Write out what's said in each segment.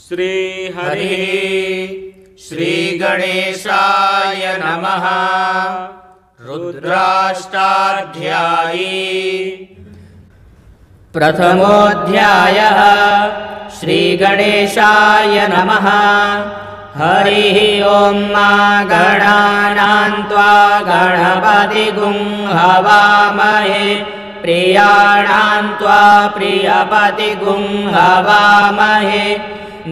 श्रीहरिः श्रीगणेशाय नमः। रुद्राष्टाध्यायी। प्रथमोऽध्यायः। श्रीगणेशाय नमः। हरिः ॐ मा गणानां त्वा गणपतिगुं हवामहे प्रियाणां त्वा प्रियपतिगुं हवामहे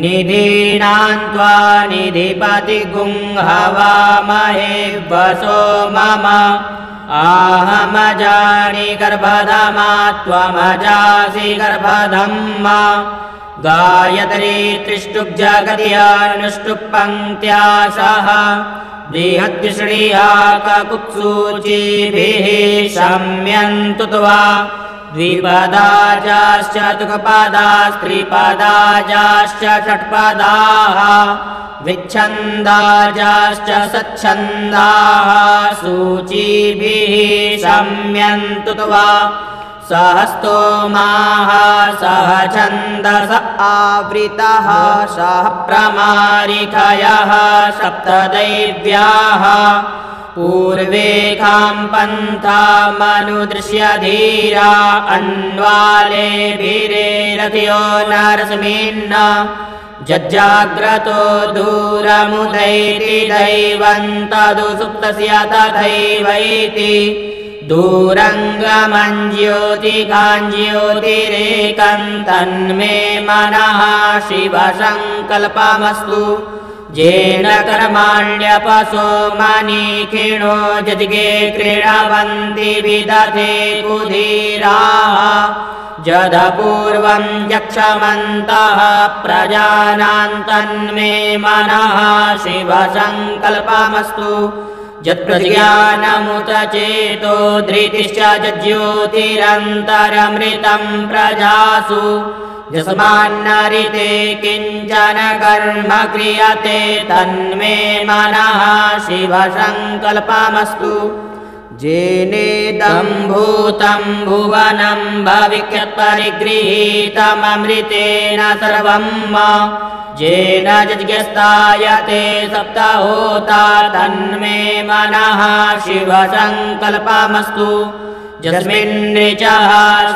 निधीनां त्वा निधिपतिगुं हवामहे वसो मम आहमजानि गर्भधमा त्वमजासि गर्भधम्मा गायत्री त्रिष्टुप् जगत्यानुष्टुप् पङ्क्त्या सह बृहद्विष्णिया ककुत्सूचिभिः शम्यन्तु त्वा द्विपदाजाश्च तुकपदास्त्रिपदाजाश्च षट्पदाः विच्छन्दाजाश्च सच्छन्दाः सूचिभिः शम्यन्तु त्वा सहस्तोमाः सह छन्दस आवृतः सह प्रमारिकयः सप्तदैव्याः पूर्वेकां पन्थामनुदृश्य धीरा अन्वालेभिरेरथयो नरस्मिन् जज्जाग्रतो दूरमुदैति दैवं तदु सुप्तस्य तथैवैति दूरङ्गमं ज्योतिकाञ्ज्योतिरेकं तन्मे मनः शिवसङ्कल्पमस्तु येन कर्माण्यपसो मनीखिणो जज्ञे क्रीडवन्ति विदधे कुधीराः जदपूर्वं यक्षमन्तः प्रजानां तन्मे मनः शिवसङ्कल्पमस्तु यत्प्रज्ञानमुत चेतो धृतिश्च ज्योतिरन्तरमृतं प्रजासु यस्मान्नरिते किञ्चन कर्म क्रियते तन्मे मनः शिवसङ्कल्पमस्तु येनेदं भूतं भुवनं भविष्यत्परिगृहीतममृतेन सर्वं येन यज्ञस्तायते सप्तहोता तन्मे मनः शिवसङ्कल्पमस्तु यस्मिन् ऋचः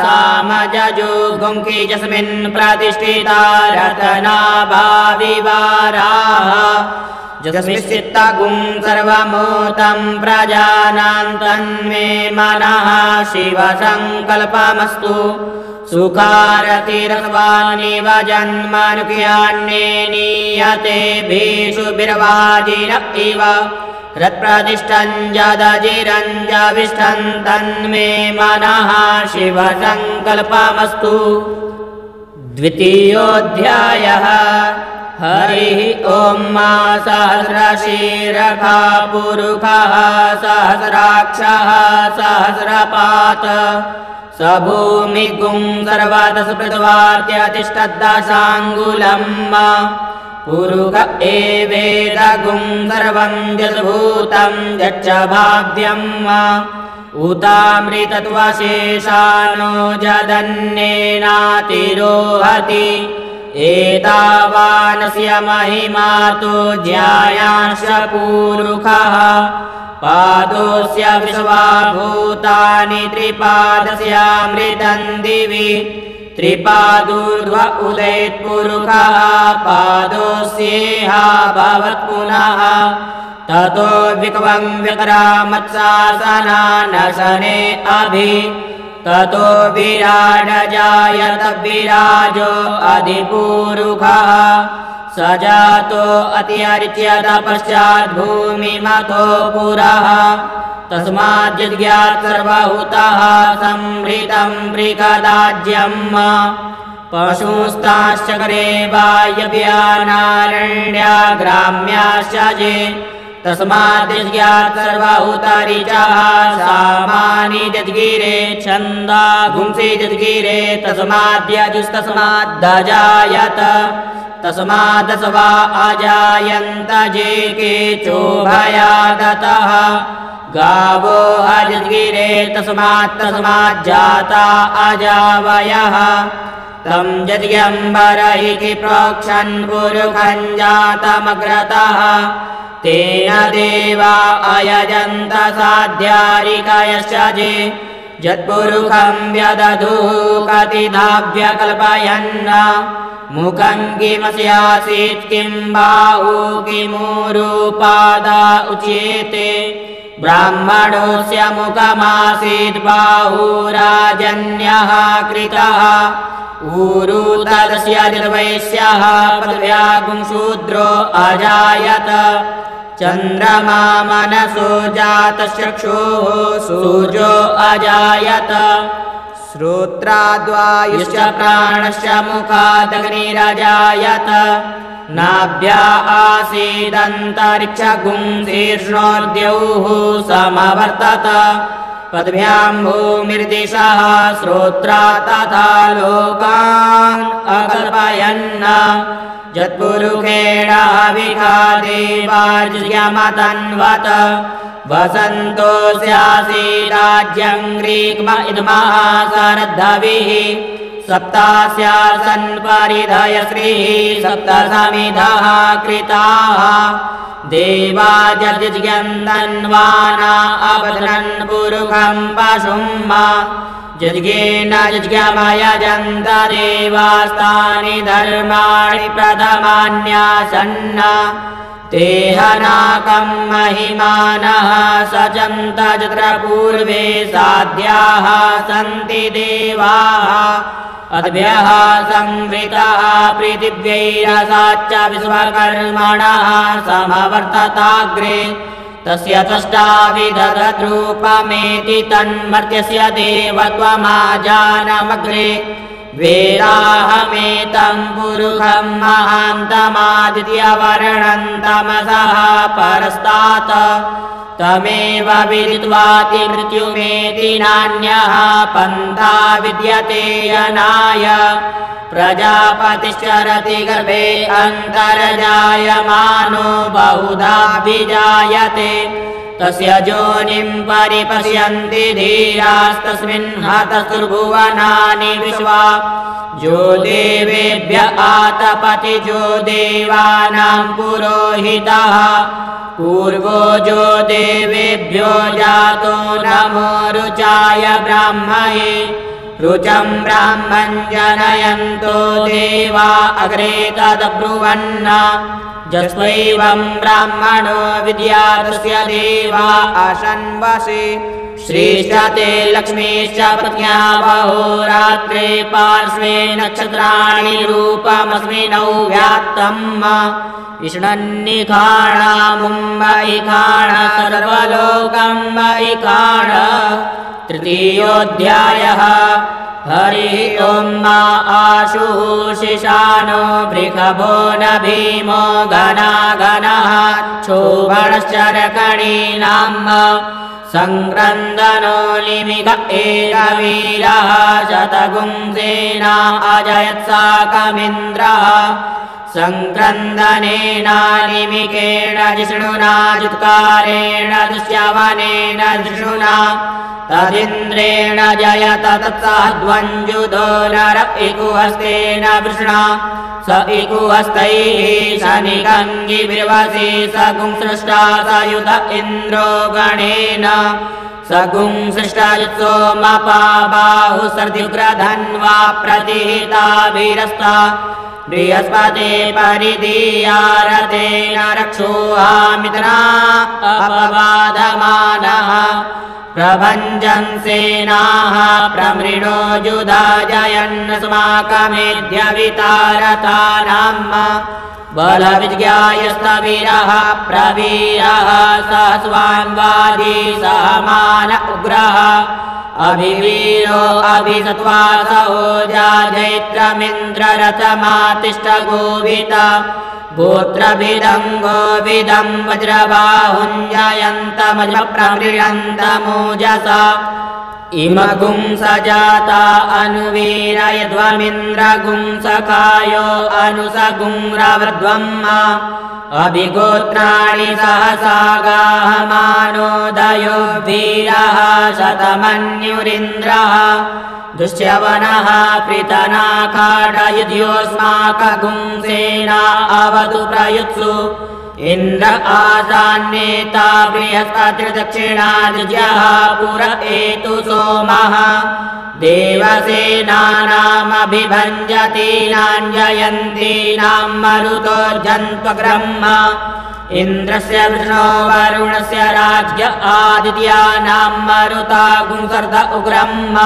सामजजो गुंखि यस्मिन् प्रतिष्ठिता रत्नाभाविवाराः यस्मिश्चित्तगुं सर्वमूतं प्रजानां तन्मे मनः शिवसङ्कल्पमस्तु सुखारतिरस्वानिव जन्मनुक्यान्ये नीयते भीषु बिर्वाजिन इव रत्प्रतिष्ठं जदजिरञ्जविष्ठं तन्मे मनः शिवसङ्कल्पमस्तु। द्वितीयोऽध्यायः। हरिः ॐ मा सहस्रशीर्षः पुरुषः सहस्राक्षः सहस्रपात स भूमिगुं सर्वदशपृथ्वात्यतिष्ठद्दशाङ्गुलं पुरुष एवेदगुं सर्वं यद्भूतं यच्च भाव्यं उतामृतत्वशेषानो जदन्येनातिरोहति एतावानस्य महिमा तु ज्यायांश पूरुषः पादोऽस्य विश्वाभूतानि त्रिपादस्यामृतं दिवि त्रिपादूर्ध्व उदयत्पुरुषः पादोऽस्येह भवत् पुनः ततो विक्वं व्यक्रामत्सासनानशने अभि ततो विराड जायत विराजो अधिपूरुषः स जातो अत्यरिच्यत पश्चाद्भूमिमतो पुरः तस्माद् यज्ञात् सर्वहुतः संहृतं बृहदाज्यम् पशुस्ताश्चक्रे वायव्यानारण्याग्राम्याश्च ये तस्माद् यज्ञात् सर्वहुतरिचः सामानि जज्गिरे छन्दा गुंसि जज्गिरे तस्माद्यजुस्तस्माद्दजायत तस्मादस्वा अजायन्त जे के चोभयादतः गावो अजगिरे तस्मात् जाता अजावयः तं यज्ञम्बर इति प्रोक्षन् पुरुखं जातमग्रतः तेन देवा अयजन्त साध्यारिकयश्च ये यत्पुरुखं व्यदधुः कतिधा व्यकल्पयन् मुखं किमस्यासीत् किं बाहु किमूरुपादा उच्येते ब्राह्मणोऽस्य मुखमासीत् बाहुराजन्यः कृतः ऊरु तदस्य निर्वैश्यः पदव्या गुंशूद्रो अजायत चन्द्रमा मनसो जातश्चक्षुः सूर्यो अजायत श्रोत्राद्वायुश्च प्राणश्च मुखादग्निरजायत नाभ्या आसीदन्तरिक्षगुंशीर्ष्णोर्द्यौः समवर्तत पद्भ्यां भूमिर्दिशः श्रोत्रा तथा लोकान् अकल्पयन् यत्पुरुषेण हविषा देवार्यमतन्वत वसन्तोऽस्यासीदाज्यं ग्रीक्म इदमः सरद्धविः सप्तास्यासन् परिधयश्रीः सप्तसमिधः कृताः देवा जज्ञन्दन्वाना अवदनन् पुरुखं पशुं यज्ञेन यज्ञमयजन्त देवास्तानि धर्माणि प्रथमान्यासन् तेहनाकं महिमानः सचन्त यत्र पूर्वे साध्याः सन्ति देवाः अद्भ्यः संवृतः पृथिव्यैरसाच्च विश्वकर्मणः समवर्तताग्रे तस्य त्वष्टाविदधद्रूपमेति तन्मर्त्यस्य देवत्वमाजानमग्रे वेदाहमेतं पुरुषं महान्तमादित्यवर्णं तमसः परस्तात् तमेव विदित्वाति मृत्युमेति नान्यः पन्था विद्यते यनाय प्रजापतिश्चरति गर्भे अन्तर्जायमानो बहुधा विजायते तस्य योनिं परिपश्यन्ति धीरास्तस्मिन् हतसुर्भुवनानि विश्वा जो देवेभ्य आतपति जो देवानां पुरोहितः पूर्वो जो देवेभ्यो जातो नमो रुचाय ब्राह्मणे रुचं ब्राह्मं जनयन्तो देवा अग्रे तदब्रुवन् जस्वैवं ब्राह्मणो विद्यातस्य देवा आशन्वसे श्रीष्ठते लक्ष्मीश्च पत्न्या वहोरात्रे पार्श्वे नक्षत्राणि रूपमस्मिनौ व्यात्तम् विष्णन्निखाणामुम्बैखाण सर्वलोकं वैखाण तृतीयोऽध्यायः हरिः ॐ आशुः शिशानो वृषभो न भीमो घनाघनः क्षोभणश्चरकणीनाम् संक्रन्दनो लिमिग एकवीरः शतगुंसेना अजयत्साकमिन्द्रः संक्रन्दनेनानिमिकेण जिष्णुना जुत्कारेण दुष्यवनेन जिष्णुना तदिन्द्रेण जयत तत्सहध्वञ्जुधो नर इकुहस्तेन वृष्णा स इकुहस्तैः शनिकङ्गिभिर्वशी सगुंसृष्टा सयुध इन्द्रो गणेन सगुंसृष्टयुत्सोमपा बाहुसर्द्युग्रधन्वा प्रतिहिताभिरस्ता बृहस्पते परिधीयारथेन रक्षोहामित्रा अपवादमानः प्रभञ्जन्सेनाः प्रमृणो युधा जयन्नस्माकमेध्यवितारथानाम् बलविज्ञायस्तवीरः प्रवीरः सहस्वान्वादी सहमान उग्रः अभिवीरो अभिसत्वा सहोजा जैत्रमिन्द्ररथमातिष्ठगोवित गोत्रभिदं वज्रबाहुञ्जयन्तमजप्रमृळन्तमोजसा इमगुंसजाता अनुवीरयध्वमिन्द्रगुंसकायो अनुसगुंरवध्वम् अभिगोत्राणि सहसा गाहमानोदयो वीरः शतमन्युरिन्द्रः दुश्यवनः प्रीतनाखाडयुध्योऽस्माकगुंसेना अवतु प्रयुत्सु इन्द्र आसान्नेता बृहस्पतिर्दक्षिणा जुज्यः पुर एतु सोमः देवसेनानामभिभञ्जतीनां जयन्तीनां मरुतोर्जन्त्वग्रह्म इन्द्रस्य विष्णो वरुणस्य राज्ञ आदित्यानां मरुता गुंसर्द उग्रह्म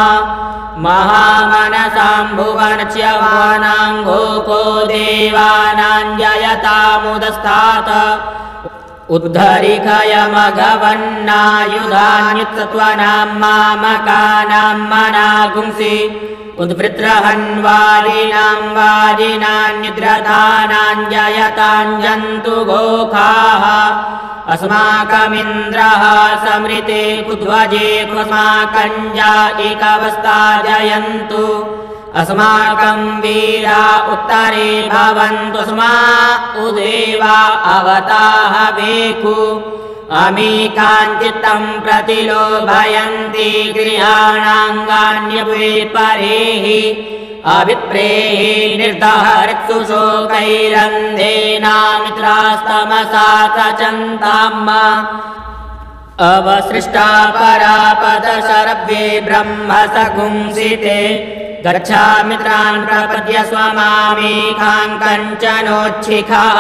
महामनसां भुवनस्य वानां गोपो देवानां जयतामुदस्तात् उद्धरिखयमघवन्नायुधान्युत्सत्त्वानां मामकानां मनागुंसि उद्वृत्रहन्वादिनां वादिनान्निद्रतानां जयतां जन्तु गोखाः अस्माकमिन्द्रः समृते कुध्वजे क्वस्माकं जायिकवस्ता जयन्तु अस्माकं वीरा उत्तरे भवन्तु स्मा उदेवा अवताः वेकु अमीकाञ्चित्तं प्रतिलोभयन्ति गृहाणाङ्गान्यपरेः अभिप्रेः निर्दहरित्सु शोकैरन्धेनामित्रास्तमसा सचन्ताम् अवसृष्टा परापदशरभ्ये ब्रह्म सगुंसिते गच्छामित्रान् प्रपद्य स्वमामीकां कञ्चनोच्छिखः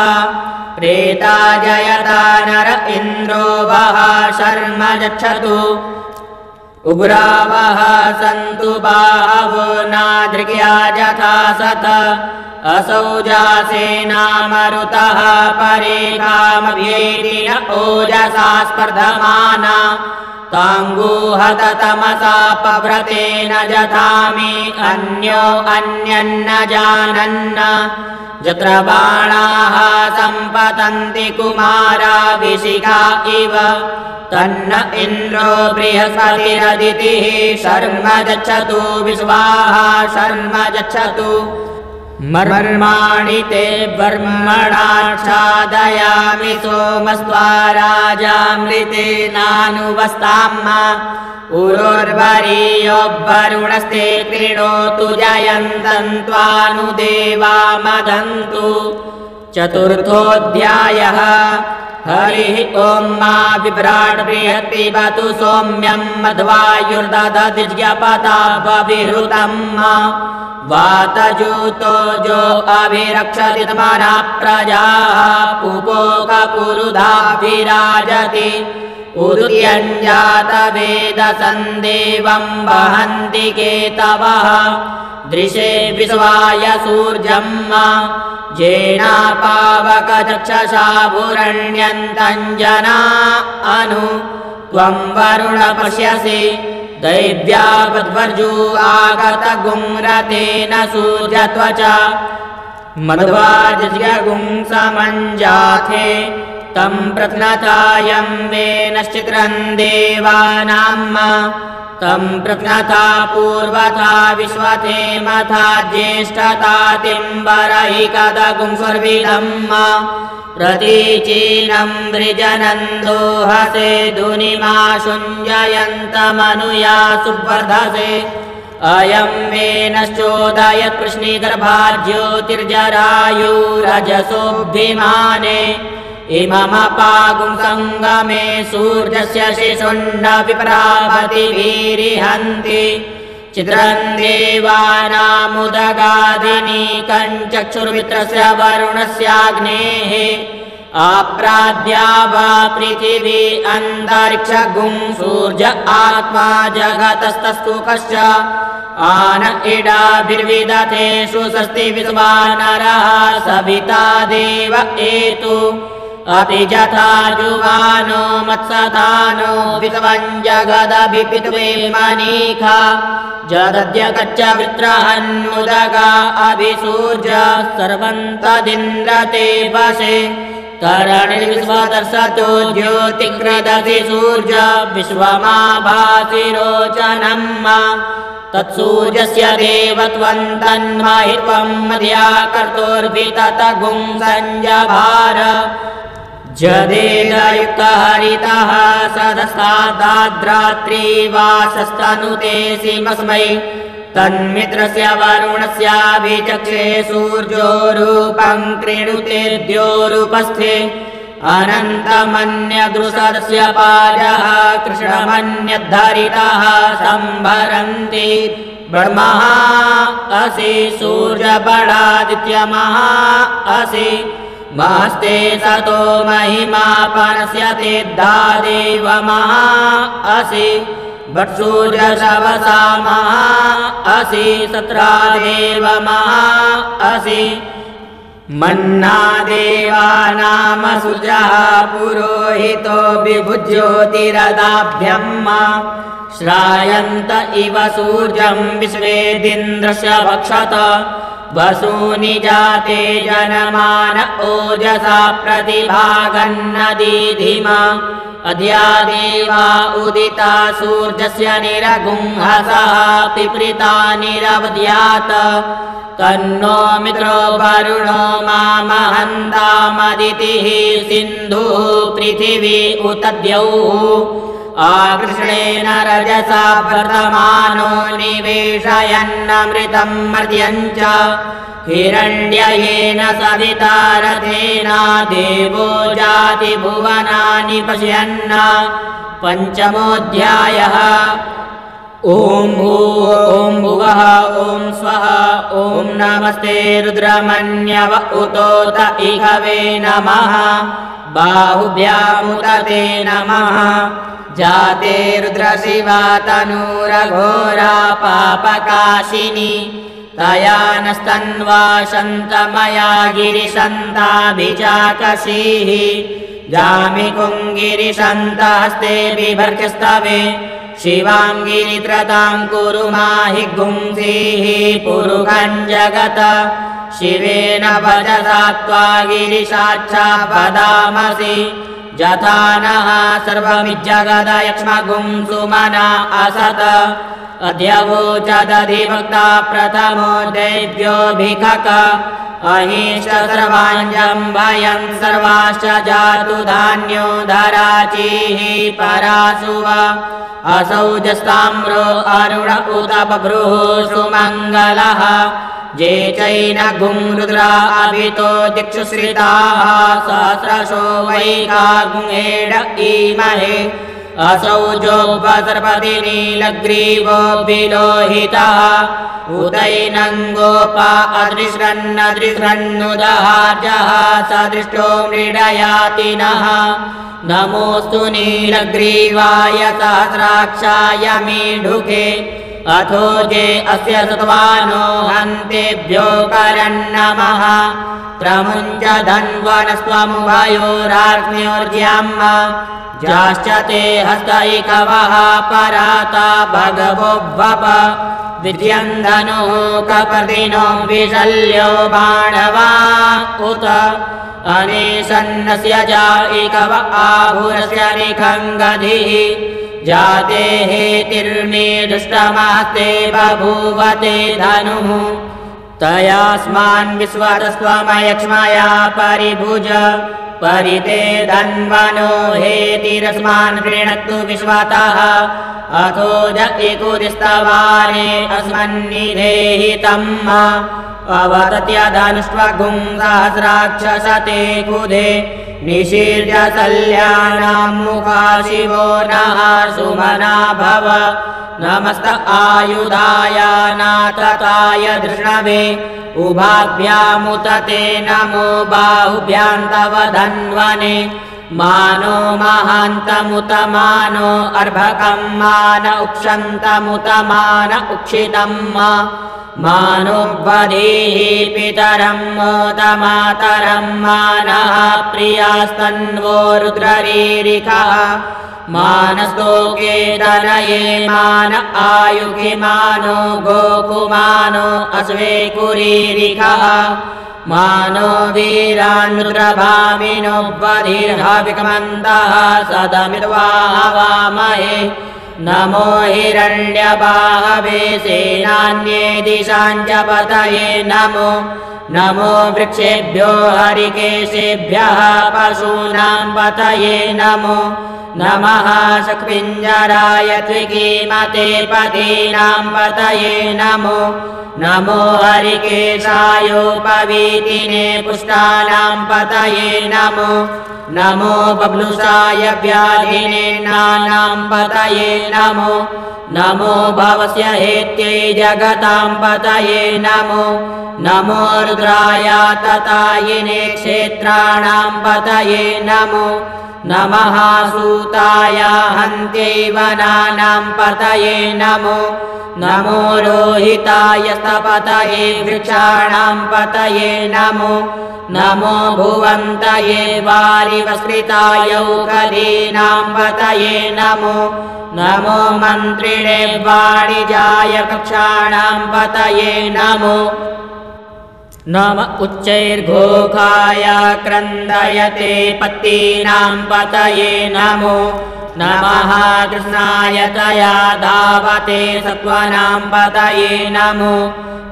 प्रेता जयता नर इन्द्रो वः शर्म गच्छतु उग्रावः सन्तु बाहवो नादृग्या यथा सत असौ जासेना मरुतः परे कामभ्येति न ओजसा स्पर्धमाना ताङ्गूहत तमसा पव्रतेन जथामि अन्यो अन्यन्न जानन्न यत्र बाणाः सम्पतन्ति कुमाराभिषिका इव तन्न इन्द्रो बृहस्पतिरदितिः शर्म गच्छतु विश्वाः शर्म गच्छतु मर्माणि ते वर्मणाच्छादयामि सोमस्त्वा राजामृतेनानुवस्ताम् उरोर्वरीयोऽवरुणस्ते क्रीडोतु जयन्तं त्वानुदेवा मदन्तु चतुर्थोऽध्यायः हरिः ॐ मा विभ्राट् बृहत्पिबतु सौम्यं मध्वायुर्दधतिज्ञपता बविहृतं वातजूतो जो अभिरक्षति तमना प्रजाः पुपोकपुरुधा विराजति उदुत्यञ्जातवेदसन्देवं वहन्ति केतवः दृशे विश्वाय सूर्यम् जेनापावकचक्षसा भुरण्यन्तञ्जना अनु त्वं वरुण पश्यसि दैव्यावद्वर्जू आगतगुंरतेन सूर्यत्वचा मध्वाजगुं समञ्जाथे तं प्रत्नतायं वेनश्चित्रं देवानाम् तं प्रत्नता पूर्वथा विश्वथे मथा ज्येष्ठतातिम्बरैकदगुं स्वर्विदम् प्रतीचीनं वृजनन्दोहसे धुनिमाशुञ्जयन्तमनुया सुवर्धसे अयं वेनश्चोदयत् कृष्णीगर्भात् ज्योतिर्जरायुरजसोऽभिमाने इममपागुं सङ्गमे सूर्यस्य शिशुण्ड विप्रावतिभिरिहन्ति चित्रं देवानामुदगादिनी कञ्चक्षुर्मित्रस्य वरुणस्याग्नेः आप्राद्या वा पृथिवी अन्तरिक्षगुं सूर्य आत्मा जगतस्तस्तु कश्च आन इडाभिर्विदथेषु स्वस्ति विश्वानरः सविता देव एतु अपि यथा जुवानो मत्सतानो विश्वं जगदभिपित्वे मनीखा जदद्य गच्छ वृत्रहन्मुदगा अभिसूर्य सर्वं तदिन्द्रते वशे तरणिर्विश्वदर्शतो ज्योतिकृदसि सूर्य विश्वमाभासि रोचनम् तत्सूर्यस्य देवत्वं तन्महित्वं मध्याकर्तोर्भिततगुं सञ्जभार जदेदयुक्तहरितः सदस्तादाद्रात्रिवासस्तनुते सीमस्मै तन्मित्रस्य वरुणस्याभिचक्षे सूर्यो रूपं क्रीडुतेद्योरुपस्थे अनन्तमन्यदृशस्य पाजः कृष्णमन्यद्धरितः सम्भरन्ति ब्रह्मः असि सूर्यबलादित्यमः असि महस्ते सतो महिमा पनस्यते दादेवमः असि वत्सूर्यशवसामः असि सत्रादेवमः असि मन्नादेवानाम सुजः पुरोहितो विभुज्योतिरदाभ्यम् श्रायन्त इव सूर्यं विश्वेदिन्द्रस्य भक्षत वसूनि जाते जनमान ओजसा प्रतिभागन्नदीधिमा अद्या देवा उदिता सूर्यस्य निरगुंहसः पिप्रिता निरवद्यात् तन्नो मित्रो वरुणो मामहन्तामदितिः सिन्धुः पृथिवी उत द्यौः आकृष्णेन रजसा प्रतमानो निवेशयन्नमृतं मर्त्यञ्च हिरण्ययेन सविता रथेन देवो जाति भुवनानि पश्यन् पञ्चमोऽध्यायः। ॐ भुवः ॐ स्वः ॐ नमस्ते रुद्रमन्यव उतोत इहवे नमः बाहुभ्यामुदते नमः जाते रुद्रशिवा तनूरघोरा पापकाशिनी तया नस्तन्वा शन्तमया गिरिशन्ताभिचाकशीः जामिकुङ्गिरिशन्तहस्ते बिभर्गस्तवे शिवाङ्गिरित्रतां कुरु माहि गुंसीः पुरुषं जगत शिवेन भजसा त्वा गिरिशाच्छा वदामसि यथा नः सर्वमिज्जगदयक्ष्मगुं सुमना असत अध्यवोचदधिभक्ता प्रथमो दैव्योऽभिखक अहिंस सर्वाञ्जं भयं सर्वाश्च जातु धान्यो धराचीः परासुव असौ जस्ताम्रो अरुण उत बभ्रुः सुमङ्गलः जे चैनगुं रुद्रा अभितो दिक्षुश्रिताः सहस्रशो वैकागुंहेड इमहे असौ जोपसर्पति नीलग्रीवो विलोहितः उदैनङ्गोपा अदृश्रन्नदृश्रन्नुदहार्जः सदृष्टो मृडयाति नः नमोऽस्तु नीलग्रीवाय सहस्राक्षाय मीढुके अथो जे अस्य सत्वानो हन्तेभ्यो करन्नमः प्रमुञ्च धन्वनस्त्वमुभयोरार्त्न्योर्ज्याम्म जाश्च ते हस्तैकवः पराता भगवो वप विद्यन्धनुः कपर्दिनो विशल्यो बाणवा उत अनेशन्नस्य जायिकव आहुरस्य निखङ्गधिः जाते हेतिर्मे दुष्टमस्ते बभूवते धनुः तयास्मान् विश्वतस्त्वमयक्ष्मया परिभुज परिते धन्वनो हेतिरस्मान् गृह्णतु विश्वतः अथो ज एकोदिस्तवारे अस्मन्निधेहितम् अवतत्य धनुष्वगुं सहस्राक्षसते कुधे निशीर्य सल्यानां मुखा शिवो नः सुमना भव नमस्त आयुधाय नाथताय धृष्णवे उभाभ्यामुतते नमो बाहुभ्यां तव धन्वने मानो महान्तमुत मानो अर्भकं मान उक्षन्तमुत मान उक्षितं मानोऽवधीः पितरं मोदमातरं मानः प्रियास्तन्वो रुद्ररीरिकः मानस्तोके तनये मान आयुगे मानो गोकुमानो अस्वे कुरीरिकः मानो वीरान् रुद्रभामिनो वधिर्हविकमन्तः सदमित्वा हवामहे नमो हिरण्यबाहवे सेनान्ये दिशाञ्च पतये नमो वृक्षेभ्यो हरिकेशेभ्यः पशूनां पतये नमः शक्पिञ्जराय त्रिकीमते पतीनां पतये नमो नमो हरिकेशायोपवीतिने पुष्टानां पतये नमो नमो बब्लुषाय व्याधिने नानां पतये नमो नमो भवस्य हेत्यै जगतां पतये नमो नमो रुद्राय ततायिने क्षेत्राणां पतये नमो नमः सूताय हन्त्यै वनानां पतये नमो नमो रोहिताय स्तपतये वृक्षाणां पतये नमो नमो भुवन्तये वारिवस्कृताय औषधीनां पतये नमो नमो मन्त्रिणे वाणिजाय कक्षाणां पतये नमो नम उच्चैर्घोषाय क्रन्दयते पत्तीनां पतये नमो नमः कृष्णाय तया धावते सत्त्वानां पतये नमो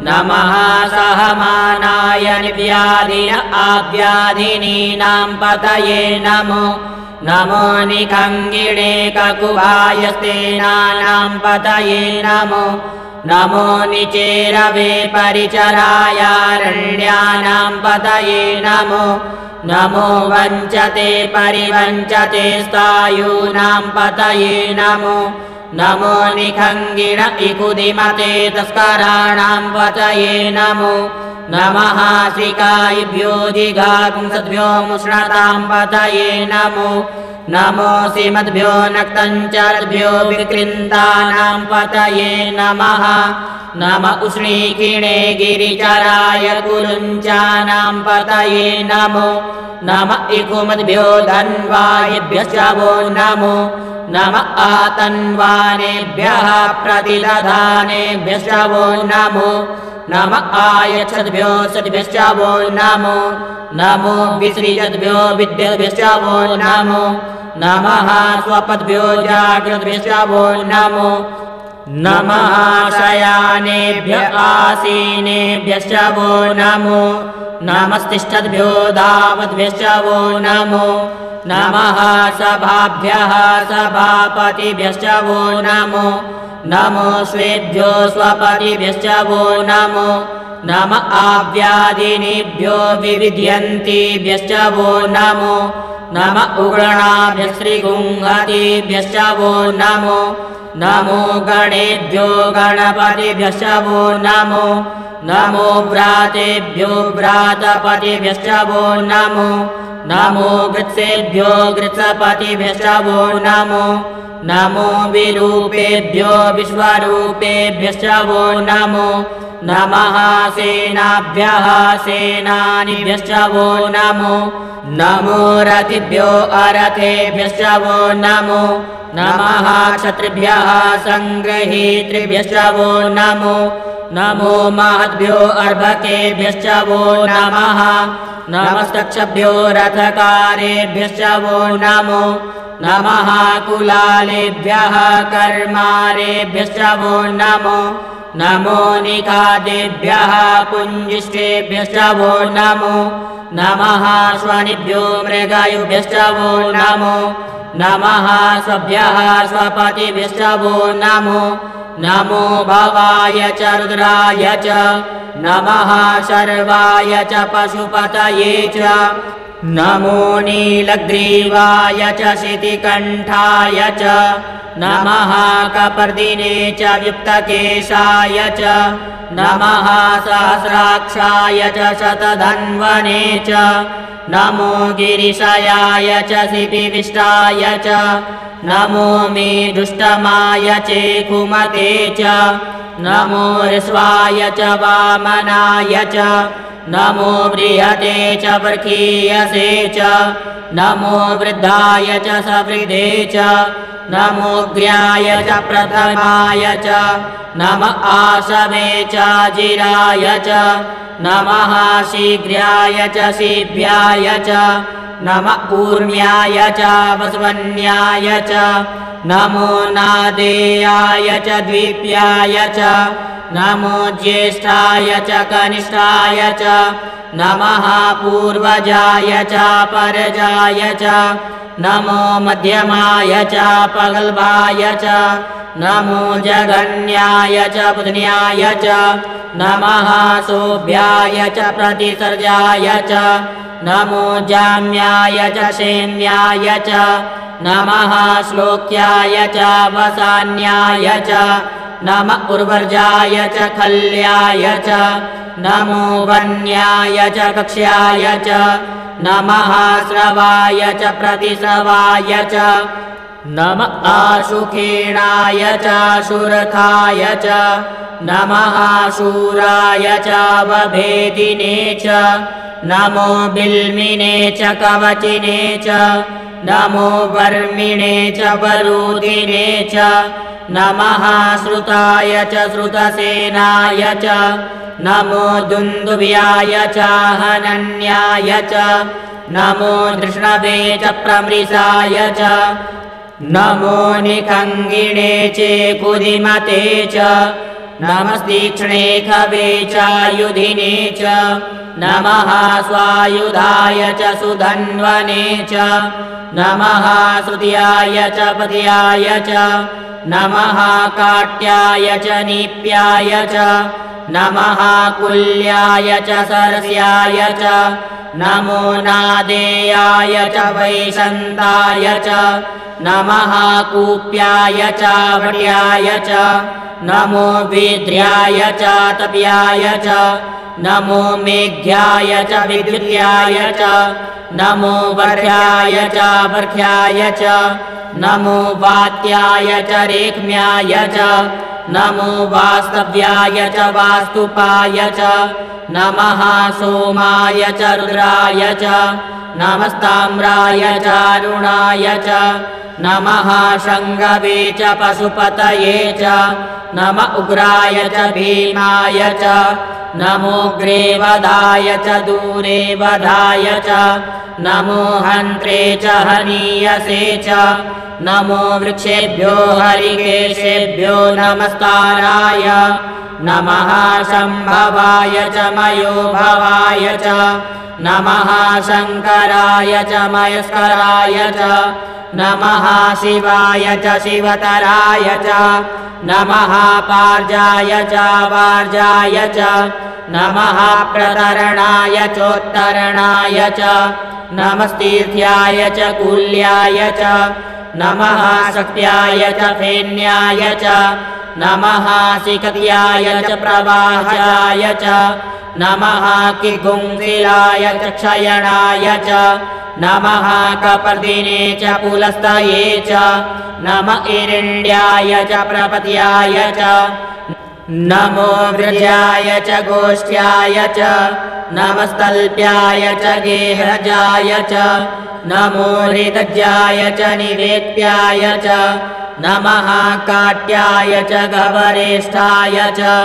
नमः सहमानाय निव्याधिन आव्याधिनीनां पतये नमो नमो निखङ्गिणे ककुभाय स्तेनानां पतये नमो नमो निचेरवे परिचरायारण्यानां पतये नमो नमो वञ्चते परिवञ्चते स्थायूनां पतये नमो नमो निखङ्गिण इकुदिमते तस्कराणां पतये नमो नमः श्रीकायिभ्यो जिघापुंसद्भ्यो मुष्णतां पतये नमो नमो श्रीमद्भ्यो नक्तञ्चरद्भ्यो विकृन्तानां पतये नमः नम उष्णीकिणे गिरिचराय कुरुञ्चानां पतये नमो नम इकुमद्भ्यो धन्वायिभ्यश्च वो नमो नम आतन्वानेभ्यः प्रतिदधानेभ्यश्च वो नमो नम आयच्छद्भ्यो सद्भ्यश्च वो नमो नमो विसृजद्भ्यो विद्यद्भ्यश्च वो नमो नमः स्वपद्भ्यो जाग्रद्भ्यश्च वो नमो नमः शयानेभ्य आसीनेभ्यश्च वो नमो नमस्तिष्ठद्भ्यो धावद्भ्यश्च वो नमो नमः सभाभ्यः सभापतिभ्यश्च वो नमो नमो स्वेभ्यो स्वपतिभ्यश्च वो नमो नम आव्याधिनीभ्यो विविध्यन्तीभ्यश्च वो नमो नम उग्रणाभ्यः श्रीगुंहतीभ्यश्च वो नमो नमो गणेभ्यो गणपतिभ्यश्च वो नमो नमो व्रातेभ्यो व्रातपतिभ्यश्च वो नमो नमो गृत्सेभ्यो गृत्सपतिभ्यश्च वो नमो नमो विरूपेभ्यो विश्वरूपेभ्यश्च वो नमो नमः सेनाभ्यः सेनानिभ्यश्च वो नमो नमो रथिभ्यो अरथेभ्यश्च वो नमो नमः क्षत्रिभ्यः सङ्गृहीतृभ्यश्च वो नमो नमो महद्भ्यो अर्भकेभ्यश्च वो नमः नमस्तक्षभ्यो रथकारेभ्यश्च वो नमो नमः कुलालेभ्यः कर्मारेभ्यश्च वो नमो नमो निखादेभ्यः पुञ्जिष्टेभ्यश्च वो नमो नमः श्वानिभ्यो मृगायुभ्यश्च वो नमो नमः स्वभ्यः स्वपतिभ्यश्च वो नमो नमो भवाय च रुद्राय च नमः शर्वाय च पशुपतये च नमो नीलग्रीवाय च शितिकण्ठाय च नमः कपर्दिने च व्युक्तकेशाय च नमः सहस्राक्षाय च शतधन्वने च नमो गिरिशयाय च शिपिविष्टाय च नमो मेरुष्टमाय चेकुमते च नमो ऋष्वाय च वामनाय च नमो बृहते च वर्खीयसे च नमो वृद्धाय च सवृद्धे च नमोऽग्र्याय च प्रथमाय च नम आशवे च जिराय च नमः शीघ्राय च शीभ्याय च नम ऊर्म्याय च वस्वन्याय च नमो नादेयाय च द्विप्याय च नमो ज्येष्ठाय च कनिष्ठाय च नमः पूर्वजाय च परजाय च नमो मध्यमाय च पगल्भाय च नमो जगन्याय च बुधन्याय च नमः सोभ्याय च प्रतिसर्जाय च नमो जाम्याय च शेम्याय च नमः श्लोक्याय च वसान्याय च नमः उर्वर्जाय च खल्याय च नमो वन्याय च कक्ष्याय च नमः श्रवाय च प्रतिश्रवाय च नमः आशुखेणाय च शूरथाय च नमः शूराय च वभेदिने च नमो बिल्मिने च कवचिने च नमो वर्मिणे च वरुदिने च नमः श्रुताय च श्रुतसेनाय च नमो दुन्दुभ्याय च हनन्याय च नमो धृष्णवे च प्रमृषाय च नमो निखङ्गिणे च कुधिमते च नमस्तीक्ष्णे खवे च युधिने च नमः स्वायुधाय च सुधन्वने च नमः श्रुत्याय च पद्याय च नमः काट्याय च नीप्याय च नमः कुल्याय च सरस्याय च नमो नादेयाय च वैशन्ताय च नमः कूप्याय च वट्याय च नमो विद्र्याय च तप्याय च नमो मेघ्याय च विद्युत्याय च नमो वर्ह्याय च वर्ह्याय च नमो वात्याय च रेक्म्याय च नमो वास्तव्याय च वास्तुपाय च नमः सोमाय च रुद्राय च नमस्ताम्राय च अरुणाय च नमः शङ्गवे च पशुपतये च नमः उग्राय च भीमाय च नमोऽग्रे वधाय च दूरे वधाय च नमो हन्त्रे च हनीयसे च नमो वृक्षेभ्यो हरिकेशेभ्यो नमस्काराय नमः शम्भवाय च मयो भवाय च नमः शङ्कराय च मयस्कराय च नमः शिवाय च शिवतराय च नमः पार्जाय च वार्जाय च नमः प्रतरणाय चोत्तरणाय च नमस्तीर्थ्याय च कुल्याय च नमः शक्त्याय च फेन्याय च नमः सिकत्याय च प्रवाहाय च नमः किगुंसिलाय च क्षयणाय च नमः कपर्दिने च पुलस्तये च नमः इरिण्ड्याय च प्रपत्याय च नमो वृजाय च गोष्ठ्याय च नमस्तल्प्याय च गेहजाय च नमो हृदजाय च निवेत्याय च नमः काट्याय च गवरेष्ठाय च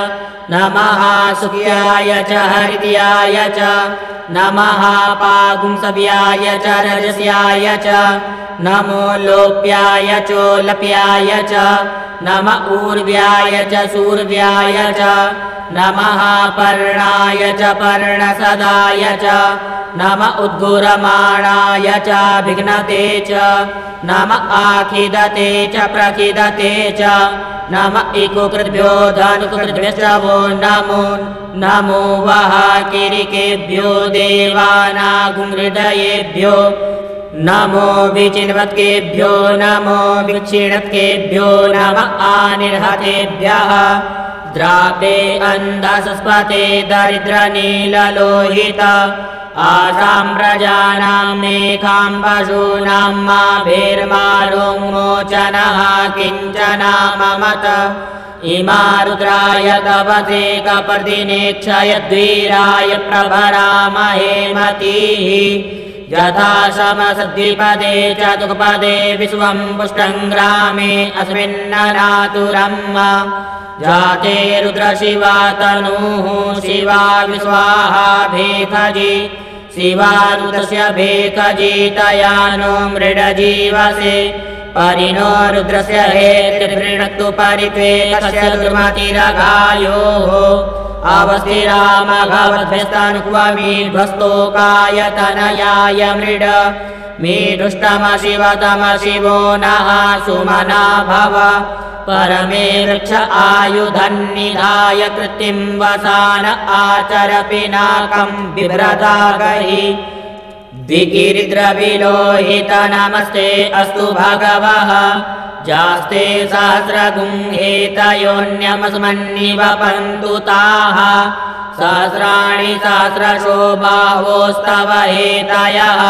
नमः सुख्याय च हरिद्याय च नमः पागुंसव्याय च रजस्याय च नमो लोप्याय चोलप्याय च नमः ऊर्व्याय च सूर्व्याय च नमः पर्णाय च पर्णसदाय च नमः उद्गुरमाणाय च विघ्नते च नमः आखिदते च प्रखिदते च नमः इकुकृद्भ्यो धनुकृद्भ्यश्च वो नमो वः किरिकेभ्यो देवानागुंहृदयेभ्यो नमो विचिन्वत्केभ्यो नमो विक्षिणत्केभ्यो नमः आनिर्हतेभ्यः द्रापे अन्धसस्पते दरिद्रनीललोहित आशां प्रजानां मेघां पशूनां माभिर्मारोन्मोचनः किञ्चनाममत इमा रुद्राय तपसे कपर्दिने क्षयद्वीराय प्रभरामहे मतीः यथा समसद्विपदे चतुष्पदे विश्वं पुष्टं ग्रामे अस्मिन्ननातुरम् जाते रुद्रशिवा तनूः शिवा विश्वाहा भेखजी शिवा रुद्रस्य भेखजी तया नो मृडजीवसे परिणो रुद्रस्य हेतिर्वृणक्तु परित्वे कस्य दुर्मतिरगायोः अवस्थिरामघवद्भ्यस्तानुक्वमीध्वस्तोकायतनयाय मृड मीदुष्टमशिवतमशिवो नः सुमना भव परमे वृक्ष आयुधन्निधाय कृत्तिं वसान आचर पिनाकं बिभ्रतागहि विकीर्द्रविलोहित नमस्ते अस्तु भगवः जास्ते सहस्रगुंहेतयोन्यमस्मन्निवपन्तु ताः सहस्राणि सहस्रशो बाहोस्तव हेतयः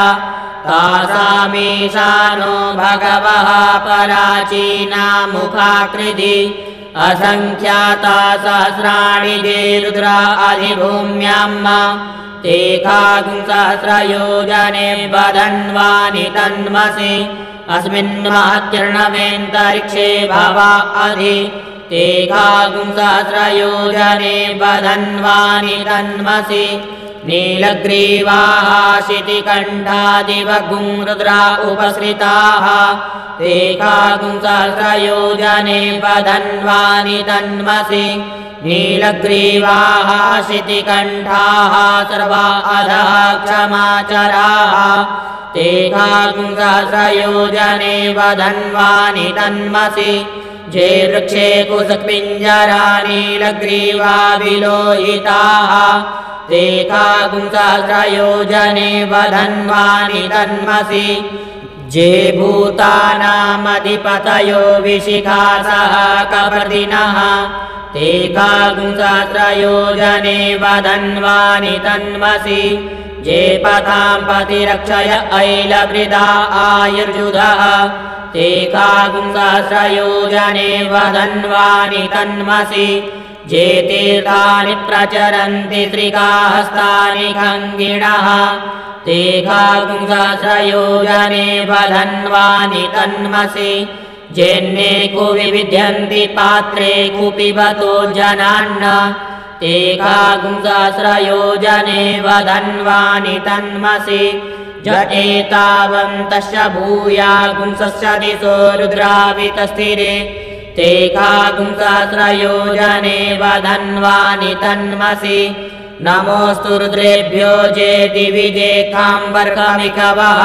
तासामीशानो भगवः पराचीना मुखाकृति असंख्याता सहस्राणि ये रुद्रा अधिभूम्याम् ते सहस्रयोजने वदन्वानि तन्मसि अस्मिन् महत्किर्णवेन्तरिक्षे भवा अधि ते सहस्रयोजने वदन्वानि तन्मसि नीलग्रीवाः शितिकण्ठादिवगुं रुद्रा उपसृताः ते सहस्रयोजने वदन्वानि तन्मसि नीलग्रीवाः शितिकण्ठाः सर्वा अधः क्षमाचराः ते सहस्रयोजने वदन्वानि तन्मसि जे वृक्षे कुसुक्पिञ्जरा नीलग्रीवा विलोहिताः ते सहस्रयोजने वदन्वानि तन्मसि जे भूतानामधिपतयो विशिखासः कपर्दिनः ते सहस्रयोजने वदन्वानि तन्मसि जे पथां पतिरक्षय ऐलवृदा आयुर्जुधः ते सहस्रयोजने वदन्वानि तन्मसि जे तीर्थानि प्रचरन्ति त्रिकाहस्तानि खङ्गिणः ते सहस्रयोजने वदन्वानि तन्मसि जेन्ने कुविविध्यन्ति पात्रे कुपिबतो जनान्न ते सहस्रयोजने वदन्वानि तन्मसि जटेतावन्तश्च भूयागुंसस्य दिशो रुद्रावितस्थिरे ते सहस्रयोजने वदन्वानि तन्मसि नमोऽस्तु रुद्रेभ्यो जे दिवि जेखाम्बर्कमिकवः